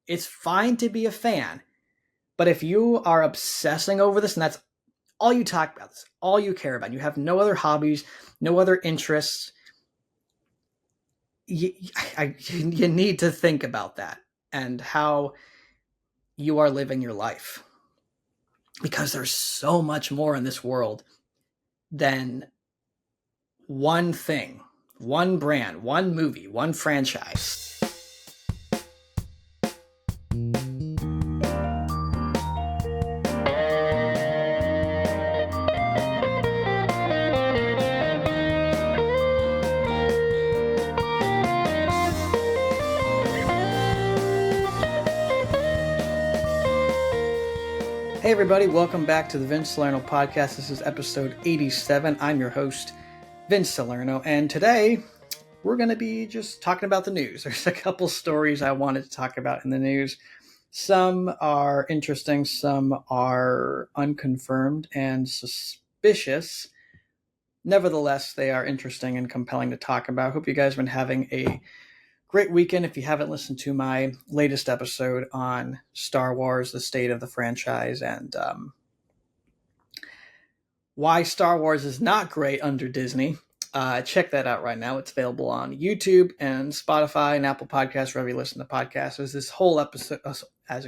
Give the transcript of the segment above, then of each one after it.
It's fine to be a fan, but if you are obsessing over this and that's all you talk about, this all you care about, you have no other hobbies, no other interests, you need to think about that and how you are living your life. Because there's so much more in this world than one thing, one brand, one movie, one franchise. Hey everybody, welcome back to the Vince Salerno podcast. This is episode 87. I'm your host, Vince Salerno, and today we're going to be just talking about the news. There's a couple stories I wanted to talk about in the news. Some are interesting, some are unconfirmed and suspicious. Nevertheless, they are interesting and compelling to talk about. Hope you guys have been having a great weekend. If you haven't listened to my latest episode on Star Wars, the state of the franchise, and why Star Wars is not great under Disney, check that out right now. It's available on YouTube and Spotify and Apple Podcasts, wherever you listen to podcasts. As this whole episode, as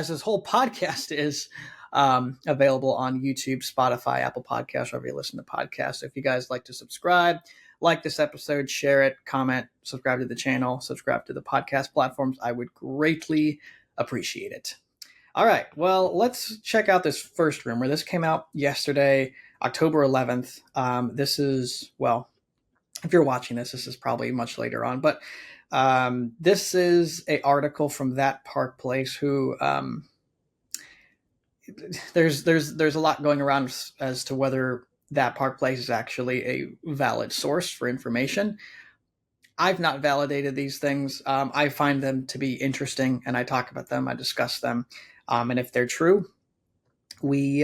this whole podcast is available on YouTube, Spotify, Apple Podcasts, wherever you listen to podcasts. If you guys like to subscribe, like this episode, share it, comment, subscribe to the channel, subscribe to the podcast platforms, I would greatly appreciate it. All right, well, let's check out this first rumor. This came out yesterday, October 11th. This is, well, if you're watching this is probably much later on, but this is an article from That Park Place who, there's a lot going around as to whether That Park Place is actually a valid source for information. I've not validated these things. I find them to be interesting, and I talk about them. I discuss them. And if they're true, we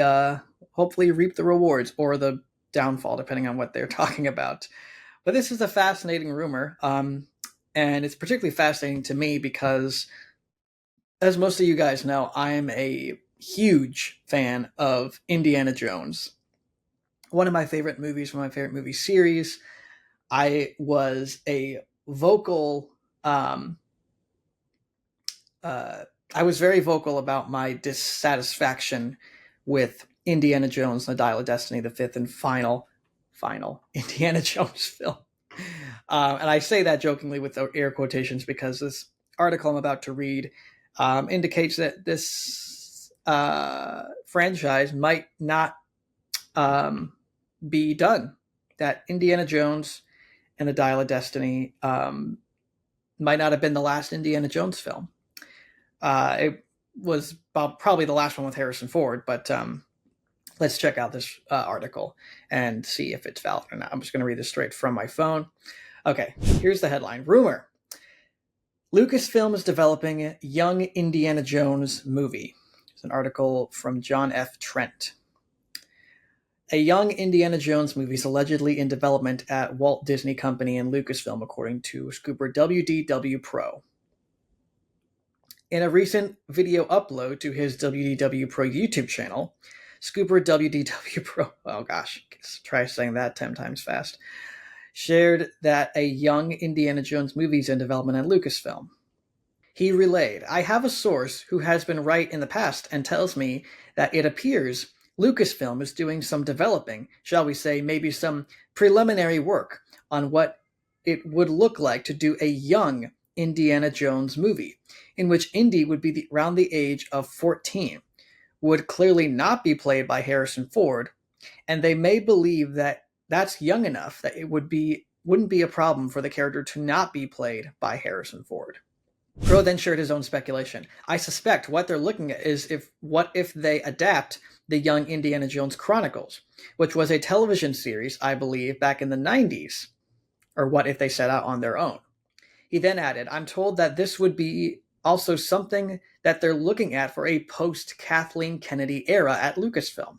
hopefully reap the rewards or the downfall, depending on what they're talking about. But this is a fascinating rumor, and it's particularly fascinating to me because, as most of you guys know, I'm a huge fan of Indiana Jones. One of my favorite movies, one of my favorite movie series. I was a vocal, I was very vocal about my dissatisfaction with Indiana Jones and the Dial of Destiny, the fifth and final Indiana Jones film. And I say that jokingly with air quotations because this article I'm about to read indicates that this franchise might not be done, that Indiana Jones and the Dial of Destiny might not have been the last Indiana Jones film. It was probably the last one with Harrison Ford, but let's check out this article and see if it's valid or not. I'm just going to read this straight from my phone. Okay, here's the headline. Rumor: Lucasfilm is developing a young Indiana Jones movie. It's an article from John F. Trent. A young Indiana Jones movie is allegedly in development at Walt Disney Company and Lucasfilm, according to Scooper WDWPro. In a recent video upload to his WDWPro YouTube channel, Scooper WDWPro, oh gosh, try saying that 10 times fast, shared that a young Indiana Jones movie is in development at Lucasfilm. He relayed, "I have a source who has been right in the past and tells me that it appears Lucasfilm is doing some developing, shall we say, maybe some preliminary work on what it would look like to do a young Indiana Jones movie, in which Indy would be around the age of 14, would clearly not be played by Harrison Ford, and they may believe that that's young enough that it wouldn't be a problem for the character to not be played by Harrison Ford." Pro then shared his own speculation. "I suspect what they're looking at is what if they adapt the Young Indiana Jones Chronicles, which was a television series, I believe, back in the 90s, or what if they set out on their own." He then added, "I'm told that this would be also something that they're looking at for a post-Kathleen Kennedy era at Lucasfilm.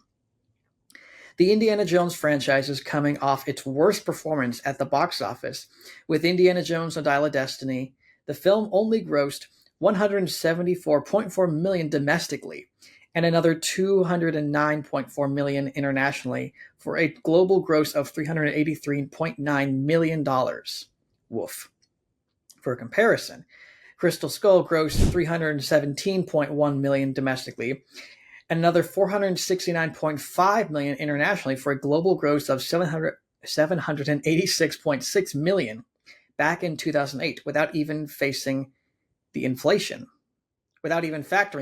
The Indiana Jones franchise is coming off its worst performance at the box office. With Indiana Jones and Dial of Destiny, the film only grossed $174.4 million domestically, and another $209.4 million internationally, for a global gross of $383.9 million. Woof. For comparison, Crystal Skull grossed $317.1 million domestically, and another $469.5 million internationally, for a global gross of $786.6 million back in 2008, without even factoring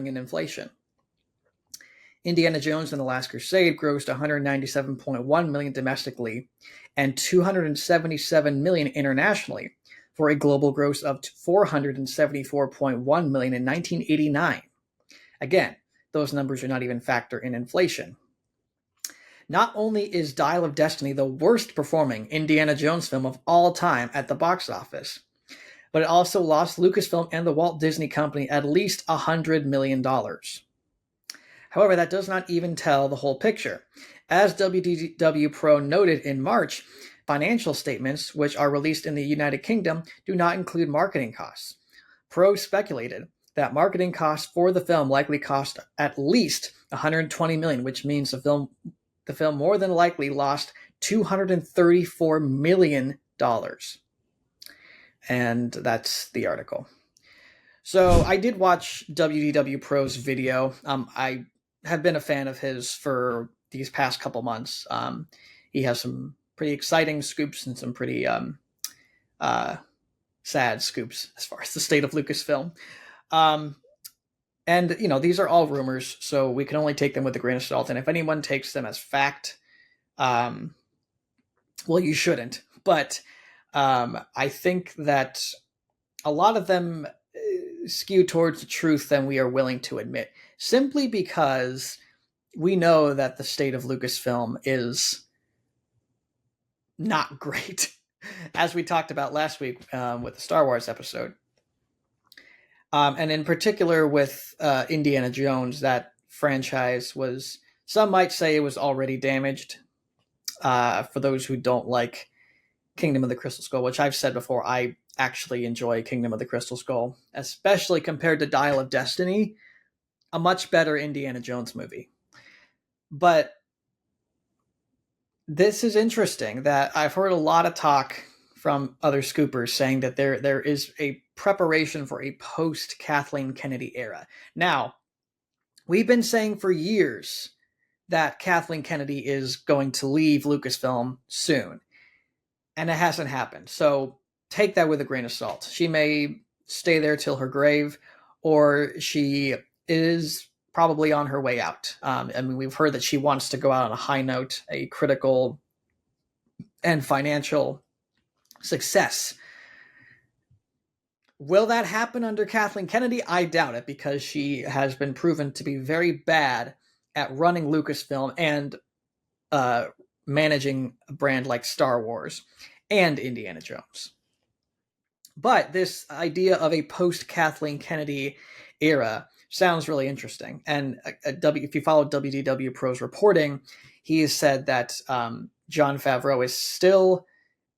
in inflation. Indiana Jones and the Last Crusade grossed $197.1 million domestically and $277 million internationally, for a global gross of $474.1 million in 1989. Again, those numbers do not even factor in inflation. Not only is Dial of Destiny the worst performing Indiana Jones film of all time at the box office, but it also lost Lucasfilm and the Walt Disney Company at least $100 million. However, that does not even tell the whole picture. As WDWPro noted in March, financial statements, which are released in the United Kingdom, do not include marketing costs. Pro speculated that marketing costs for the film likely cost at least $120 million, which means the film more than likely lost $234 million. And that's the article. So I did watch WDWPro's video. I have been a fan of his for these past couple months. He has some pretty exciting scoops and some pretty sad scoops as far as the state of Lucasfilm. And, these are all rumors, so we can only take them with a grain of salt. And if anyone takes them as fact, well, you shouldn't. But I think that a lot of them skew towards the truth than we are willing to admit, simply because we know that the state of Lucasfilm is not great, as we talked about last week with the Star Wars episode. And in particular with Indiana Jones, that franchise was, some might say it was already damaged. For those who don't like Kingdom of the Crystal Skull, which I've said before, I actually enjoy Kingdom of the Crystal Skull, especially compared to Dial of Destiny, a much better Indiana Jones movie. But this is interesting that I've heard a lot of talk from other scoopers saying that there is a preparation for a post-Kathleen Kennedy era. Now, we've been saying for years that Kathleen Kennedy is going to leave Lucasfilm soon, and it hasn't happened. So take that with a grain of salt. She may stay there till her grave, or she is probably on her way out. We've heard that she wants to go out on a high note, a critical and financial success. Will that happen under Kathleen Kennedy? I doubt it, because she has been proven to be very bad at running Lucasfilm and managing a brand like Star Wars and Indiana Jones. But this idea of a post-Kathleen Kennedy era sounds really interesting. And if you follow WDWPro's reporting, he has said that Jon Favreau is still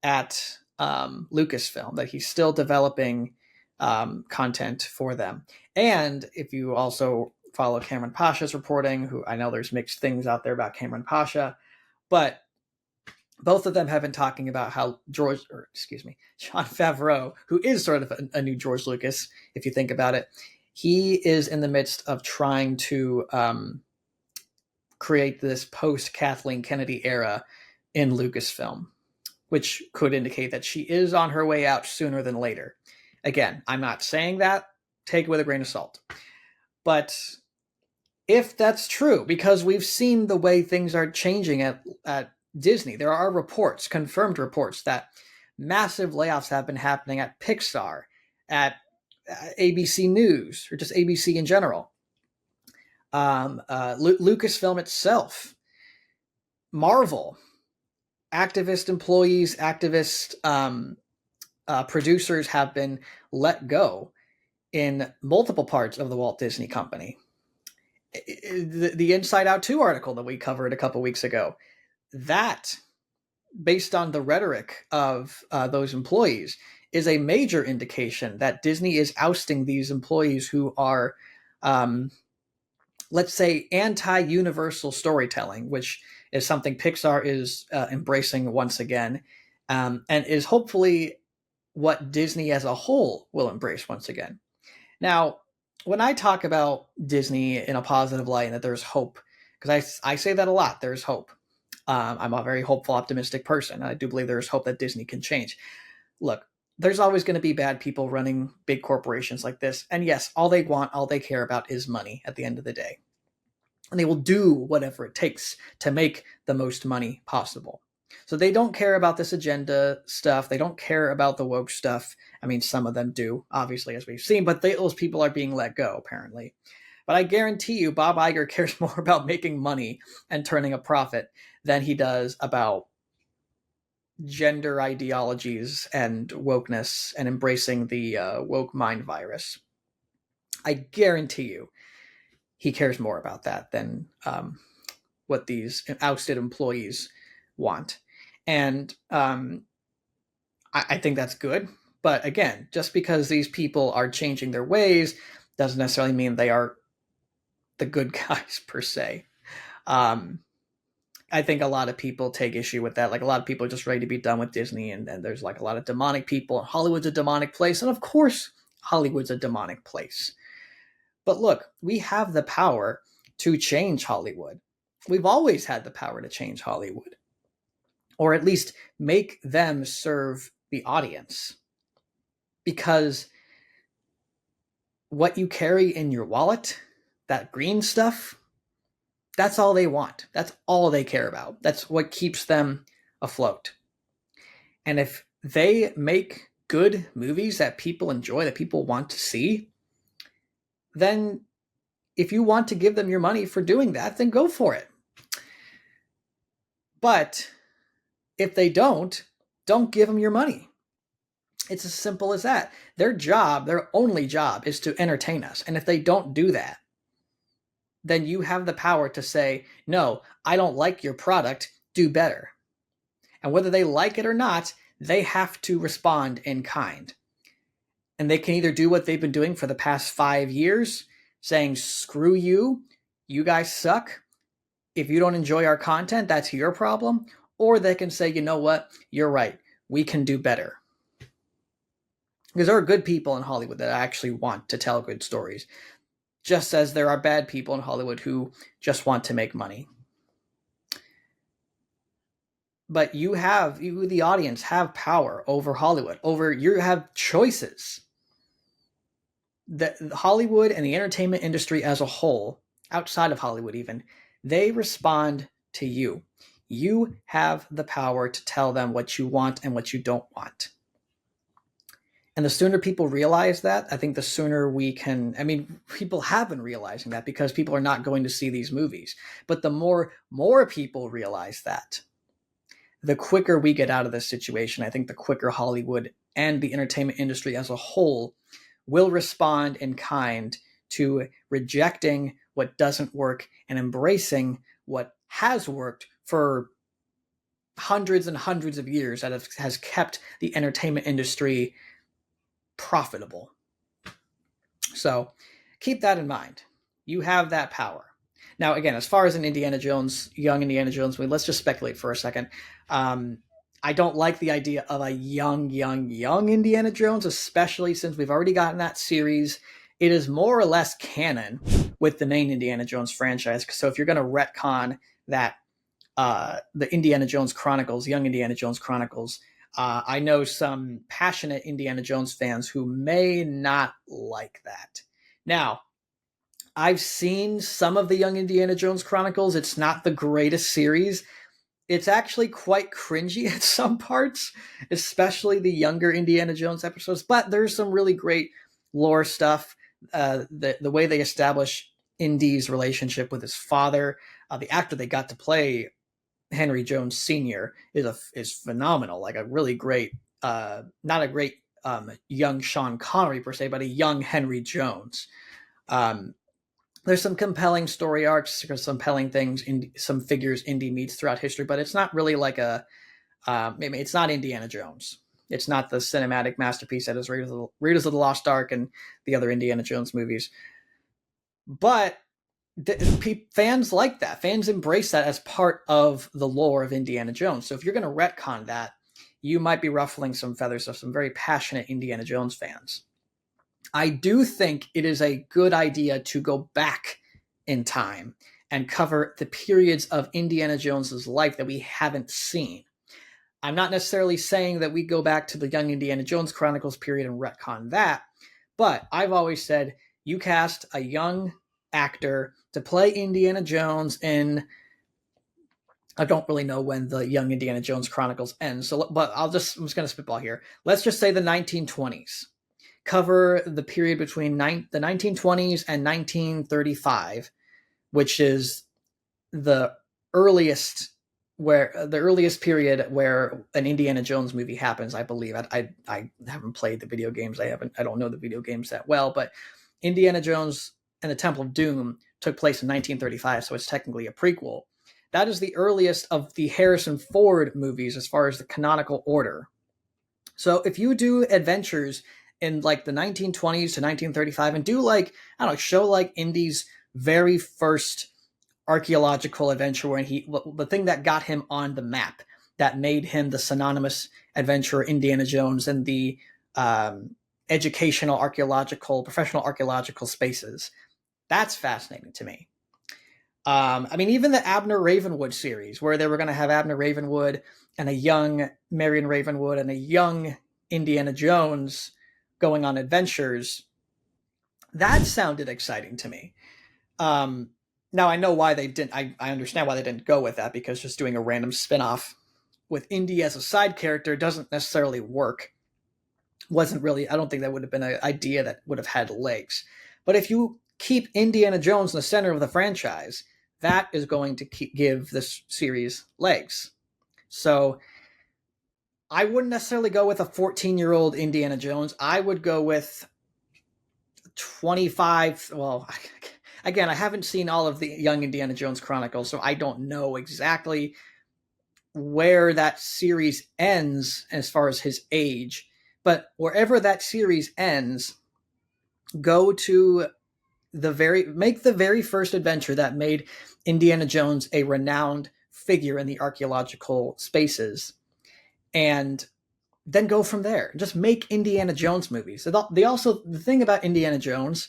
at Lucasfilm, that he's still developing content for them. And if you also follow Cameron Pasha's reporting, who I know there's mixed things out there about Cameron Pasha, but both of them have been talking about how Jon Favreau, who is sort of a new George Lucas, if you think about it, he is in the midst of trying to create this post-Kathleen Kennedy era in Lucasfilm, which could indicate that she is on her way out sooner than later. Again, I'm not saying that. Take it with a grain of salt. But if that's true, because we've seen the way things are changing at Disney, there are reports, confirmed reports, that massive layoffs have been happening at Pixar, at ABC News, or just ABC in general. Lucasfilm itself, Marvel, activist employees, activist producers have been let go in multiple parts of the Walt Disney Company. The Inside Out 2 article that we covered a couple weeks ago, that, based on the rhetoric of those employees, is a major indication that Disney is ousting these employees who are, let's say, anti-universal storytelling, which is something Pixar is embracing once again, and is hopefully what Disney as a whole will embrace once again. Now, when I talk about Disney in a positive light and that there's hope, because I say that a lot, there's hope. I'm a very hopeful, optimistic person. I do believe there's hope that Disney can change. Look, there's always going to be bad people running big corporations like this. And yes, all they want, all they care about is money at the end of the day. And they will do whatever it takes to make the most money possible. So they don't care about this agenda stuff. They don't care about the woke stuff. I mean, some of them do, obviously, as we've seen, but those people are being let go, apparently. But I guarantee you, Bob Iger cares more about making money and turning a profit than he does about gender ideologies and wokeness and embracing the woke mind virus. I guarantee you he cares more about that than what these ousted employees want. And I think that's good. But again, just because these people are changing their ways doesn't necessarily mean they are the good guys per se. I think a lot of people take issue with that. Like, a lot of people are just ready to be done with Disney, and there's like a lot of demonic people. Hollywood's a demonic place, and of course Hollywood's a demonic place. But look, we have the power to change Hollywood. We've always had the power to change Hollywood, or at least make them serve the audience. Because what you carry in your wallet, that green stuff, that's all they want. That's all they care about. That's what keeps them afloat. And if they make good movies that people enjoy, that people want to see, then if you want to give them your money for doing that, then go for it. But if they don't give them your money. It's as simple as that. Their job, their only job, is to entertain us. And if they don't do that, then you have the power to say, no, I don't like your product, do better. And whether they like it or not, they have to respond in kind. And they can either do what they've been doing for the past 5 years, saying, screw you, you guys suck. If you don't enjoy our content, that's your problem. Or they can say, you know what, you're right, we can do better. Because there are good people in Hollywood that actually want to tell good stories, just as there are bad people in Hollywood who just want to make money. But you, the audience, have power over Hollywood. You have choices. The Hollywood and the entertainment industry as a whole, outside of Hollywood even, they respond to you. You have the power to tell them what you want and what you don't want. And the sooner people realize that, I think the sooner we can, people have been realizing that because people are not going to see these movies. But the more people realize that, the quicker we get out of this situation. I think the quicker Hollywood and the entertainment industry as a whole will respond in kind to rejecting what doesn't work and embracing what has worked for hundreds and hundreds of years, that has kept the entertainment industry profitable. So keep that in mind. You have that power. Now, again, as far as an young Indiana Jones movie, let's just speculate for a second. I don't like the idea of a young Indiana Jones, especially since we've already gotten that series. It is more or less canon with the main Indiana Jones franchise. So if you're going to retcon that, the Indiana Jones Chronicles, Young Indiana Jones Chronicles, I know some passionate Indiana Jones fans who may not like that. Now, I've seen some of the Young Indiana Jones Chronicles. It's not the greatest series. It's actually quite cringy at some parts, especially the younger Indiana Jones episodes. But there's some really great lore stuff. The way they establish Indy's relationship with his father, the actor they got to play Henry Jones Sr. is phenomenal. Like a really great, not a great young Sean Connery per se, but a young Henry Jones. There's some compelling story arcs, some compelling things, some figures Indy meets throughout history, but it's not really like it's not Indiana Jones. It's not the cinematic masterpiece that is Raiders of the Lost Ark and the other Indiana Jones movies. But fans like that. Fans embrace that as part of the lore of Indiana Jones. So if you're going to retcon that, you might be ruffling some feathers of some very passionate Indiana Jones fans. I do think it is a good idea to go back in time and cover the periods of Indiana Jones's life that we haven't seen. I'm not necessarily saying that we go back to the Young Indiana Jones Chronicles period and retcon that, but I've always said you cast a young actor to play Indiana Jones in, I don't really know when the Young Indiana Jones Chronicles ends, but I'm just going to spitball here. Let's just say the 1920s. Cover the period between the 1920s and 1935, which is the earliest period where an Indiana Jones movie happens, I believe. I haven't played the video games. I don't know the video games that well, but Indiana Jones and the Temple of Doom took place in 1935, so it's technically a prequel. That is the earliest of the Harrison Ford movies as far as the canonical order. So if you do adventures in like the 1920s to 1935 and do like, I don't know, show like Indy's very first archaeological adventure where the thing that got him on the map, that made him the synonymous adventurer Indiana Jones in the educational professional archaeological spaces. That's fascinating to me. I mean, even the Abner Ravenwood series, where they were going to have Abner Ravenwood and a young Marion Ravenwood and a young Indiana Jones going on adventures, that sounded exciting to me. Now I know why they didn't. I understand why they didn't go with that, because just doing a random spinoff with Indy as a side character doesn't necessarily work. Wasn't really. I don't think that would have been an idea that would have had legs. But if you keep Indiana Jones in the center of the franchise, that is going to give this series legs. So I wouldn't necessarily go with a 14-year-old Indiana Jones. I would go with 25. Well, again, I haven't seen all of the Young Indiana Jones Chronicles, so I don't know exactly where that series ends as far as his age. But wherever that series ends, go to make the very first adventure that made Indiana Jones a renowned figure in the archaeological spaces, and then go from there. Just make Indiana Jones movies. The thing about Indiana Jones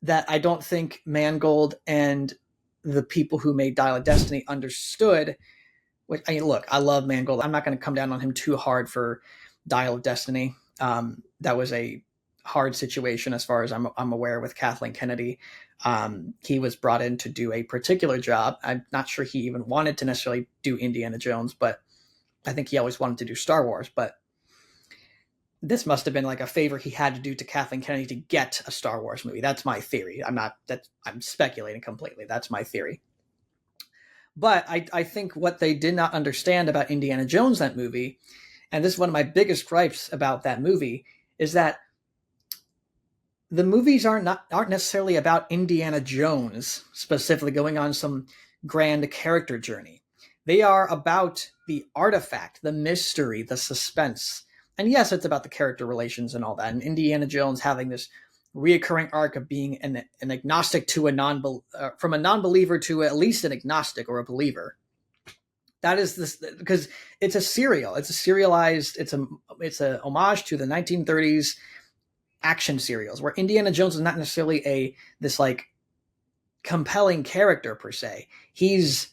that I don't think Mangold and the people who made Dial of Destiny understood. Which, I mean, look, I love Mangold. I'm not going to come down on him too hard for Dial of Destiny. That was a hard situation as far as I'm aware with Kathleen Kennedy. He was brought in to do a particular job. I'm not sure he even wanted to necessarily do Indiana Jones, but I think he always wanted to do Star Wars. But this must have been like a favor he had to do to Kathleen Kennedy to get a Star Wars movie. That's my theory. I'm speculating completely. That's my theory. But I think what they did not understand about Indiana Jones, that movie, and this is one of my biggest gripes about that movie, is that the movies aren't necessarily about Indiana Jones specifically going on some grand character journey. They are about the artifact, the mystery, the suspense. And yes, it's about the character relations and all that. And Indiana Jones having this reoccurring arc of being an agnostic to from a non-believer to at least an agnostic or a believer. That is this, because it's a serial. It's a serialized. It's a homage to the 1930s action serials, where Indiana Jones is not necessarily this like compelling character per se. He's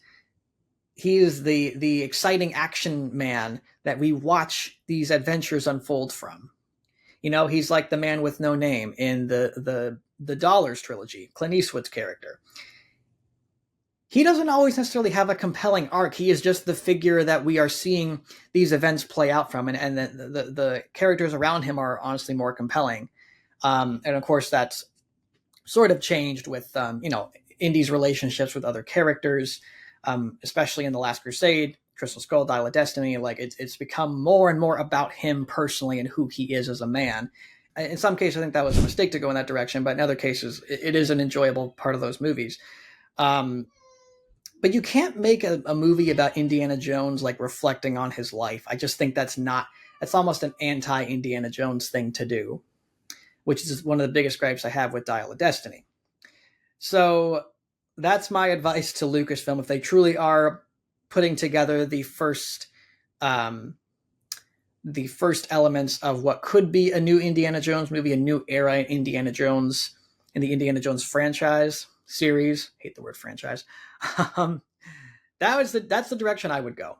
the exciting action man that we watch these adventures unfold from. You know, he's like the man with no name in the Dollars trilogy, Clint Eastwood's character. He doesn't always necessarily have a compelling arc. He is just the figure that we are seeing these events play out from, and the characters around him are honestly more compelling. And of course, that's sort of changed with Indy's relationships with other characters, especially in The Last Crusade, Crystal Skull, Dial of Destiny. Like it's become more and more about him personally and who he is as a man. In some cases, I think that was a mistake to go in that direction, but in other cases, it is an enjoyable part of those movies. But you can't make a movie about Indiana Jones like reflecting on his life. I just think that's not It's almost an anti-Indiana Jones thing to do, which is one of the biggest gripes I have with Dial of Destiny. So that's my advice to Lucasfilm. If they truly are putting together um, the first elements of what could be a new Indiana Jones movie, a new era in Indiana Jones, in the Indiana Jones franchise series. I hate the word franchise. um, that's the direction I would go.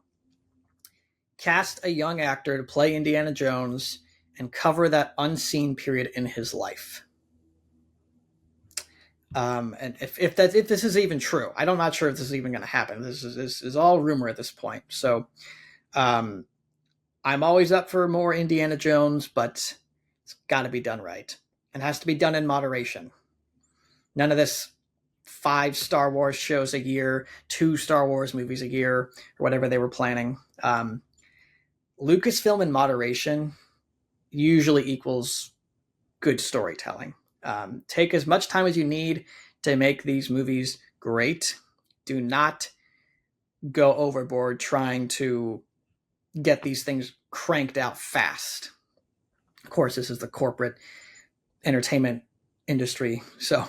Cast a young actor to play Indiana Jones and cover that unseen period in his life. And if this is even true, I'm not sure if this is even going to happen. This is all rumor at this point. So, I'm always up for more Indiana Jones, but it's got to be done right. It has to be done in moderation. None of this 5 Star Wars shows a year, 2 Star Wars movies a year, or whatever they were planning. Lucasfilm in moderation usually equals good storytelling. Take as much time as you need to make these movies great. Do not go overboard trying to get these things cranked out fast. Of course, this is the corporate entertainment industry, so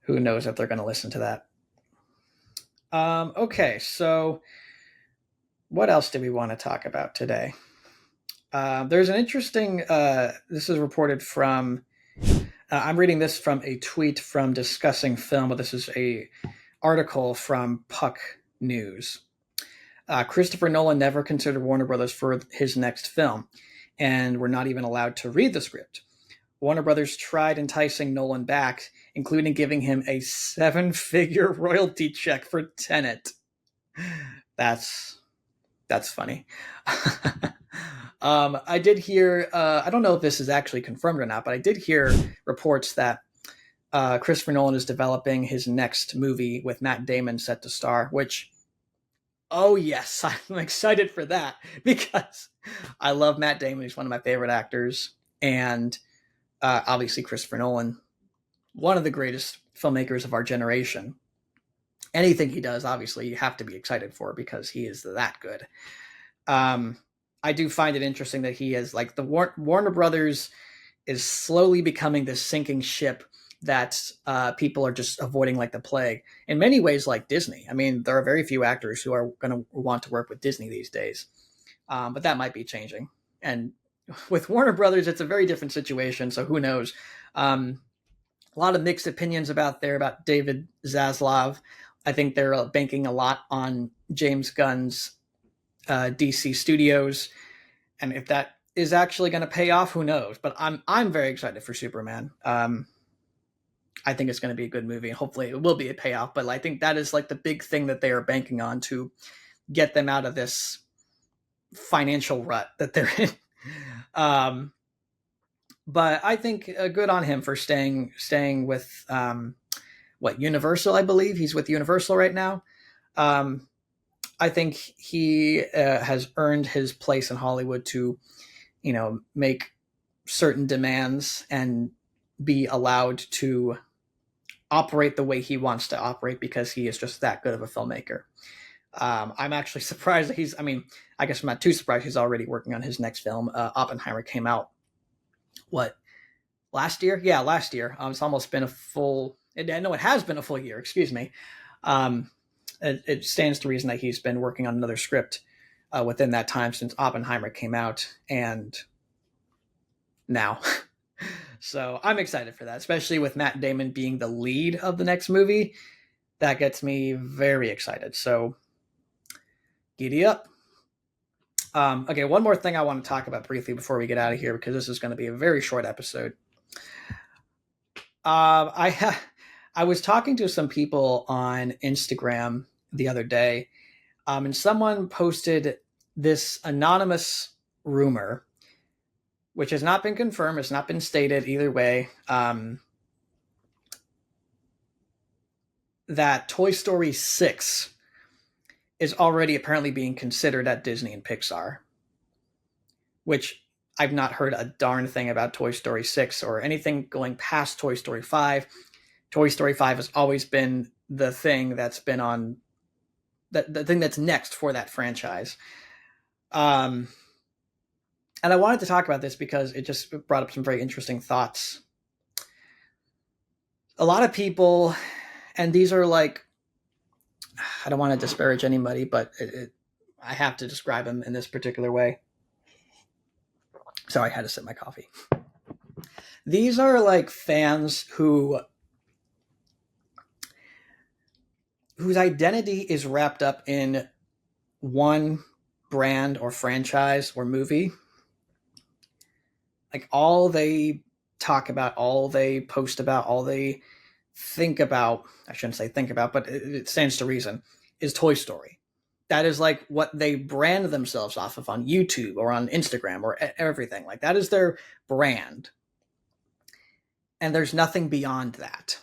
who knows if they're going to listen to that. Okay, so what else do we want to talk about today? There's an interesting, this is reported from, I'm reading this from a tweet from Discussing Film, but this is a article from Puck News. Christopher Nolan never considered Warner Brothers for his next film, and we're not even allowed to read the script. Warner Brothers tried enticing Nolan back, including giving him a 7-figure royalty check for Tenet. That's funny. I did hear, I don't know if this is actually confirmed or not, but I did hear reports that Christopher Nolan is developing his next movie with Matt Damon set to star, which, oh yes, I'm excited for that because I love Matt Damon. He's one of my favorite actors. And obviously Christopher Nolan, one of the greatest filmmakers of our generation. Anything he does, obviously, you have to be excited for because he is that good. I do find it interesting that he is like the Warner Brothers is slowly becoming this sinking ship that people are just avoiding like the plague. In many ways, like Disney. I mean, there are very few actors who are going to want to work with Disney these days, but that might be changing. And with Warner Brothers, it's a very different situation. So who knows? A lot of mixed opinions about David Zaslav. I think they're banking a lot on James Gunn's DC Studios, and if that is actually going to pay off, who knows? But I'm very excited for Superman. I think it's going to be a good movie, and hopefully it will be a payoff. But I think that is like the big thing that they are banking on to get them out of this financial rut that they're in. But I think good on him for staying with Universal. I believe he's with Universal right now. I think he has earned his place in Hollywood to, make certain demands and be allowed to operate the way he wants to operate because he is just that good of a filmmaker. I'm actually surprised that I guess I'm not too surprised he's already working on his next film. Oppenheimer came out, last year? Yeah, last year. It's almost been it has been a full year, excuse me. It stands to reason that he's been working on another script within that time since Oppenheimer came out and now. So I'm excited for that, especially with Matt Damon being the lead of the next movie. That gets me very excited. So giddy up. Okay, one more thing I want to talk about briefly before we get out of here, because this is going to be a very short episode. I was talking to some people on Instagram the other day, and someone posted this anonymous rumor, which has not been confirmed, it's not been stated either way, that Toy Story 6 is already apparently being considered at Disney and Pixar, which I've not heard a darn thing about Toy Story 6 or anything going past Toy Story 5. Toy Story 5 has always been the thing that's been on the thing that's next for that franchise. And I wanted to talk about this because it just brought up some very interesting thoughts. A lot of people, and these are like, I don't want to disparage anybody, but I have to describe them in this particular way. Sorry, I had to sip my coffee. These are like fans whose identity is wrapped up in one brand or franchise or movie. Like all they talk about, all they post about, all they think about, I shouldn't say think about, but it stands to reason, is Toy Story. That is like what they brand themselves off of on YouTube or on Instagram or everything. Like that is their brand. And there's nothing beyond that.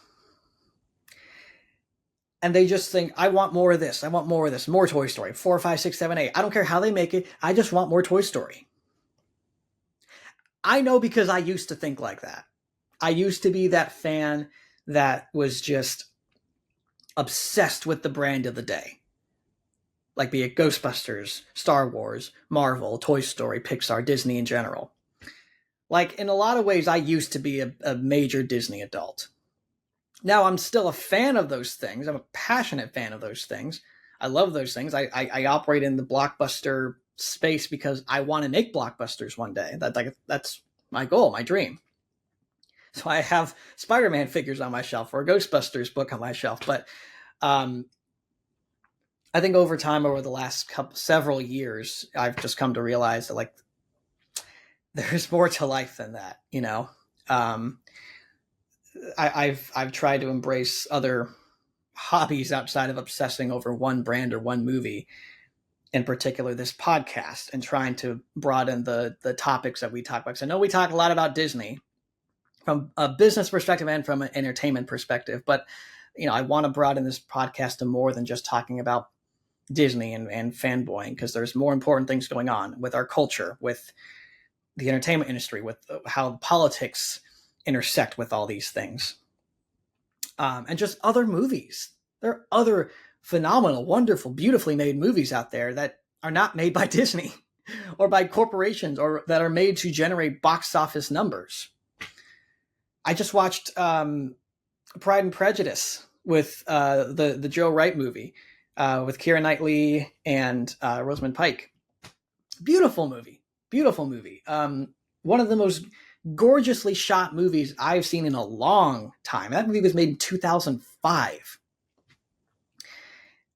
And they just think, I want more of this. I want more of this. More Toy Story. 4, 5, 6, 7, 8. I don't care how they make it. I just want more Toy Story. I know because I used to think like that. I used to be that fan that was just obsessed with the brand of the day. Like be it Ghostbusters, Star Wars, Marvel, Toy Story, Pixar, Disney in general. Like in a lot of ways, I used to be a major Disney adult. Now I'm still a fan of those things. I'm a passionate fan of those things. I love those things. I operate in the blockbuster space because I want to make blockbusters one day. That's my goal, my dream. So I have Spider-Man figures on my shelf or a Ghostbusters book on my shelf. But I think over time, over the last several years, I've just come to realize that like there's more to life than that, you know. I've tried to embrace other hobbies outside of obsessing over one brand or one movie, in particular this podcast, and trying to broaden the topics that we talk about. Because I know we talk a lot about Disney from a business perspective and from an entertainment perspective, but you know, I want to broaden this podcast to more than just talking about Disney and fanboying, because there's more important things going on with our culture, with the entertainment industry, with how politics intersect with all these things. And just other movies. There are other phenomenal, wonderful, beautifully made movies out there that are not made by Disney or by corporations or that are made to generate box office numbers. I just watched Pride and Prejudice with the Joe Wright movie with Keira Knightley and Rosamund Pike. Beautiful movie. Beautiful movie. One of the most gorgeously shot movies I've seen in a long time. That movie was made in 2005.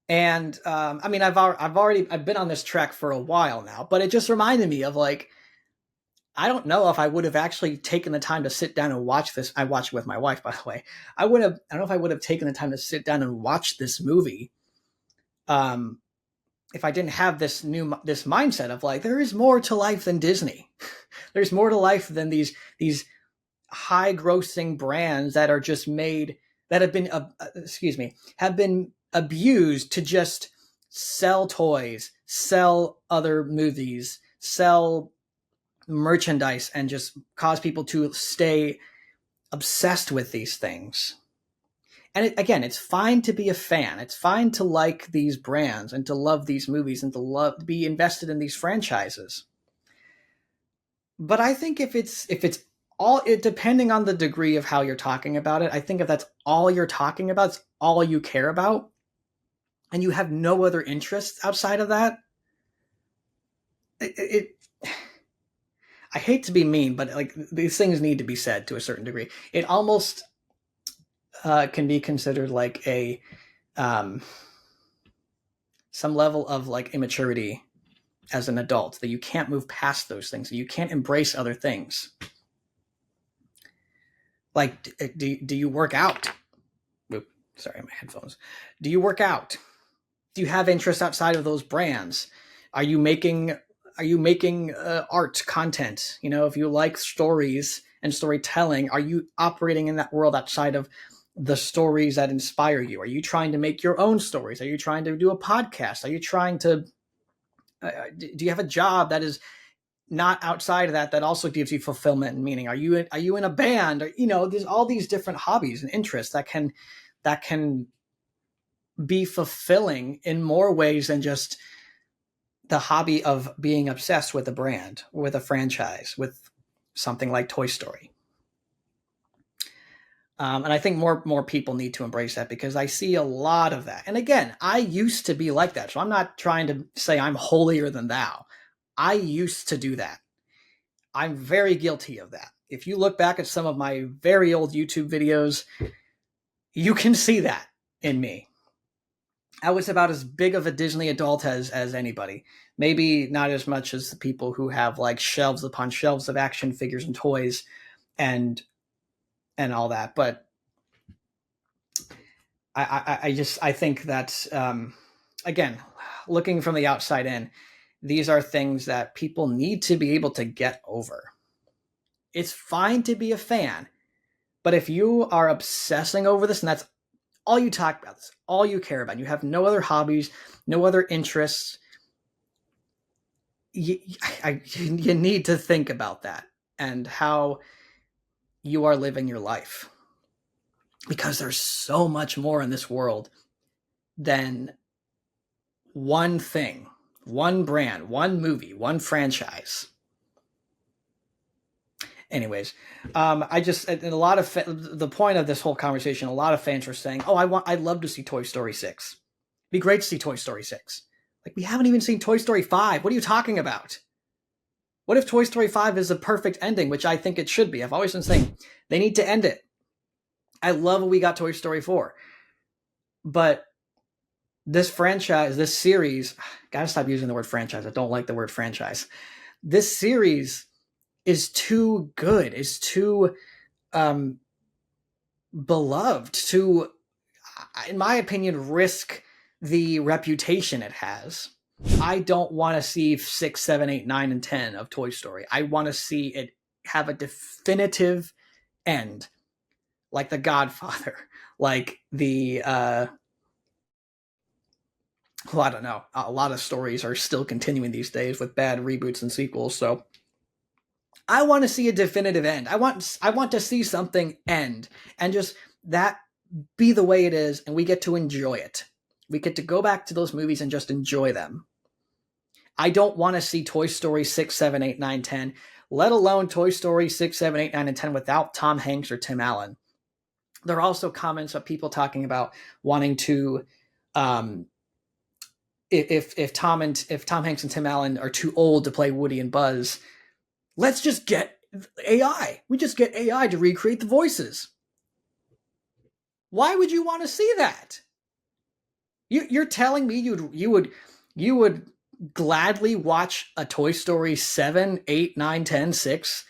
And I mean, I've been on this trek for a while now, but it just reminded me of like, I don't know if I would have actually taken the time to sit down and watch this. I watched it with my wife, by the way. I don't know if I would have taken the time to sit down and watch this movie if I didn't have this mindset of like, there is more to life than Disney. There's more to life than these high grossing brands that are just made, that have been, have been abused to just sell toys, sell other movies, sell merchandise, and just cause people to stay obsessed with these things. And again, it's fine to be a fan. It's fine to like these brands and to love these movies and to be invested in these franchises. But I think if it's all, depending on the degree of how you're talking about it, I think if that's all you're talking about, it's all you care about, and you have no other interests outside of that, I hate to be mean, but like these things need to be said to a certain degree. It almost can be considered like a some level of like immaturity as an adult, that you can't move past those things, that you can't embrace other things. Like, do you work out? Oop, sorry, my headphones. Do you work out? Do you have interests outside of those brands? Are you making art content? You know, if you like stories and storytelling, are you operating in that world outside of the stories that inspire you? Are you trying to make your own stories? Are you trying to do a podcast? Are you trying to do you have a job that is not outside of that also gives you fulfillment and meaning? Are you in a band? Or, you know, there's all these different hobbies and interests that can be fulfilling in more ways than just the hobby of being obsessed with a brand, with a franchise, with something like Toy Story. And I think more people need to embrace that, because I see a lot of that. And again, I used to be like that. So I'm not trying to say I'm holier than thou. I used to do that. I'm very guilty of that. If you look back at some of my very old YouTube videos, you can see that in me. I was about as big of a Disney adult as anybody. Maybe not as much as the people who have like shelves upon shelves of action figures and toys and all that. But I think that again, looking from the outside in, these are things that people need to be able to get over. It's fine to be a fan, but if you are obsessing over this and that's all you talk about, this all you care about, you have no other hobbies, no other interests, you need to think about that and how you are living your life, because there's so much more in this world than one thing, one brand, one movie, one franchise. Anyways, I just, and a lot of the point of this whole conversation, a lot of fans were saying, "Oh, I'd love to see Toy Story 6. It'd be great to see Toy Story 6." Like, we haven't even seen Toy Story 5. What are you talking about? What if Toy Story 5 is a perfect ending, which I think it should be? I've always been saying they need to end it. I love we got Toy Story 4, but this franchise, this series, gotta stop using the word franchise. I don't like the word franchise. This series is too good, is too beloved to, in my opinion, risk the reputation it has. I don't want to see 6, 7, 8, 9, and 10 of Toy Story. I want to see it have a definitive end, like The Godfather, like the well, I don't know. A lot of stories are still continuing these days with bad reboots and sequels. So I want to see a definitive end. I want to see something end and just that be the way it is, and we get to enjoy it. We get to go back to those movies and just enjoy them. I don't want to see Toy Story 6, 7, 8, 9, 10, let alone Toy Story 6, 7, 8, 9, and 10 without Tom Hanks or Tim Allen. There are also comments of people talking about wanting to, if Tom Hanks and Tim Allen are too old to play Woody and Buzz, let's just get AI. We just get AI to recreate the voices. Why would you want to see that? You're telling me you would gladly watch a Toy Story 7, 8, 9, 10, 6,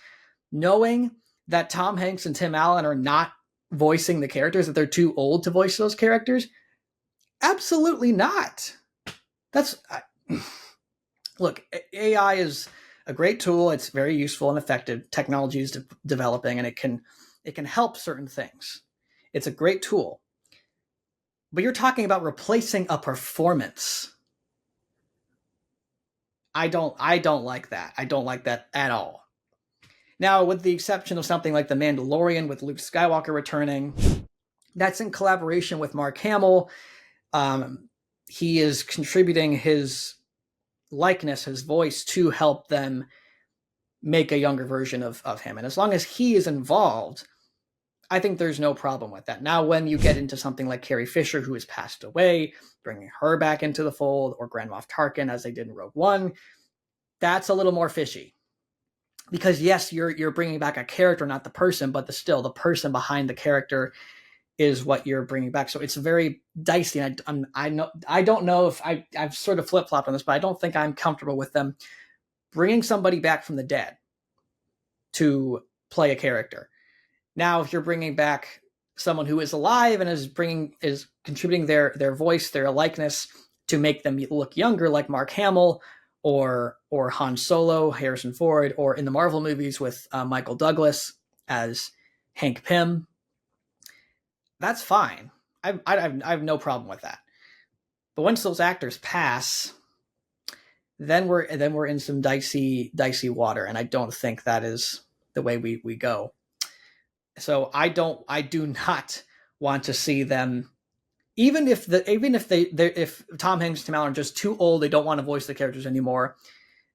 knowing that Tom Hanks and Tim Allen are not voicing the characters, that they're too old to voice those characters? Absolutely not. Look, AI is a great tool. It's very useful and effective. Technology is developing, and it can help certain things. It's a great tool. But you're talking about replacing a performance. I don't like that. I don't like that at all. Now, with the exception of something like The Mandalorian with Luke Skywalker returning, that's in collaboration with Mark Hamill. He is contributing his likeness, his voice, to help them make a younger version of him. And as long as he is involved, I think there's no problem with that. Now, when you get into something like Carrie Fisher, who has passed away, bringing her back into the fold, or Grand Moff Tarkin, as they did in Rogue One, that's a little more fishy. Because yes, you're bringing back a character, not the person, but still the person behind the character is what you're bringing back. So it's very dicey. And I don't know if I've sort of flip-flopped on this, but I don't think I'm comfortable with them bringing somebody back from the dead to play a character. Now, if you're bringing back someone who is alive and is contributing their voice, their likeness to make them look younger, like Mark Hamill or Han Solo, Harrison Ford, or in the Marvel movies with Michael Douglas as Hank Pym, that's fine. I have no problem with that. But once those actors pass, then we're in some dicey water, and I don't think that is the way we go. So I do not want to see them if Tom Hanks and Tim Allen are just too old, they don't want to voice the characters anymore.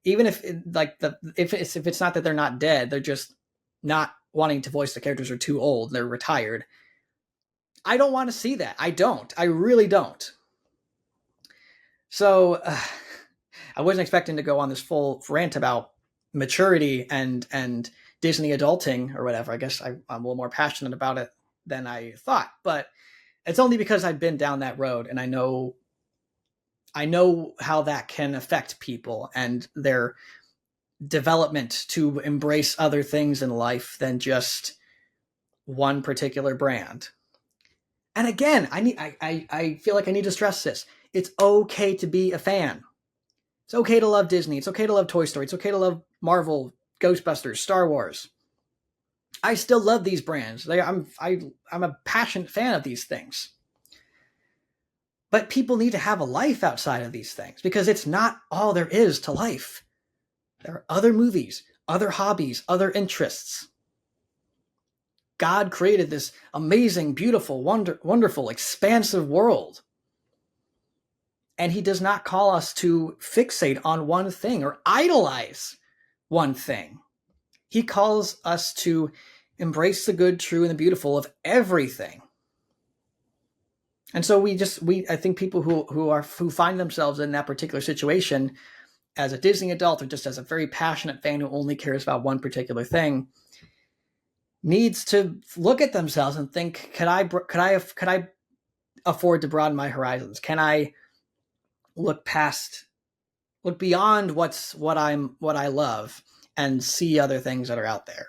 Even if if it's not that they're not dead, they're just not wanting to voice the characters, are too old, they're retired. I don't want to see that. I really don't. So I wasn't expecting to go on this full rant about maturity and Disney adulting or whatever. I guess I'm a little more passionate about it than I thought, but it's only because I've been down that road and I know how that can affect people and their development to embrace other things in life than just one particular brand. And again, I feel like I need to stress this. It's okay to be a fan. It's okay to love Disney. It's okay to love Toy Story. It's okay to love Marvel, Ghostbusters, Star Wars. I still love these brands. I'm a passionate fan of these things. But people need to have a life outside of these things because it's not all there is to life. There are other movies, other hobbies, other interests. God created this amazing, beautiful, wonderful, expansive world. And he does not call us to fixate on one thing or idolize one thing. He calls us to embrace the good, true, and the beautiful of everything. And so I think people who find themselves in that particular situation as a Disney adult or just as a very passionate fan who only cares about one particular thing needs to look at themselves and think, could I afford to broaden my horizons? Can I look beyond what I love and see other things that are out there?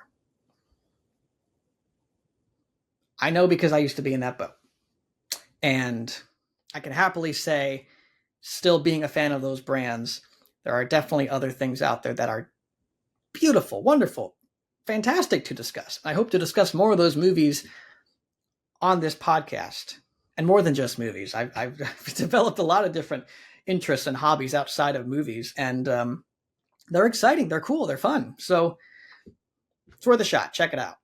I know because I used to be in that boat. And I can happily say, still being a fan of those brands, there are definitely other things out there that are beautiful, wonderful, fantastic to discuss. I hope to discuss more of those movies on this podcast. And more than just movies. I've developed a lot of different interests and hobbies outside of movies. And they're exciting, they're cool, they're fun. So it's worth a shot. Check it out.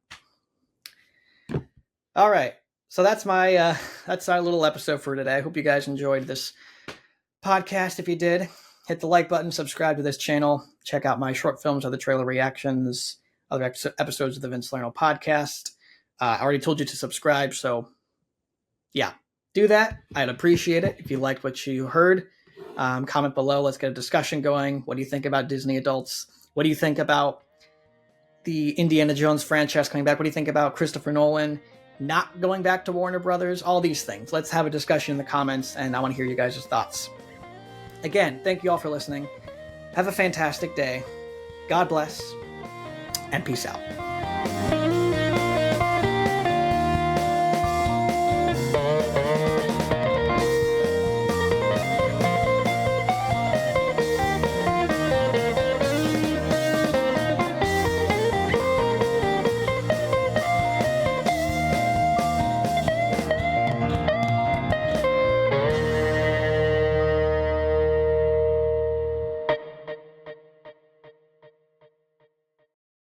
All right. So that's our little episode for today. I hope you guys enjoyed this podcast. If you did, hit the like button, subscribe to this channel, check out my short films, other trailer reactions, other episodes of the Vince Salerno podcast. I already told you to subscribe, so yeah, do that. I'd appreciate it if you liked what you heard. Comment below. Let's get a discussion going. What do you think about Disney adults? What do you think about the Indiana Jones franchise coming back? What do you think about Christopher Nolan not going back to Warner Brothers? All these things. Let's have a discussion in the comments, and I want to hear you guys' thoughts. Again, thank you all for listening. Have a fantastic day. God bless, and peace out.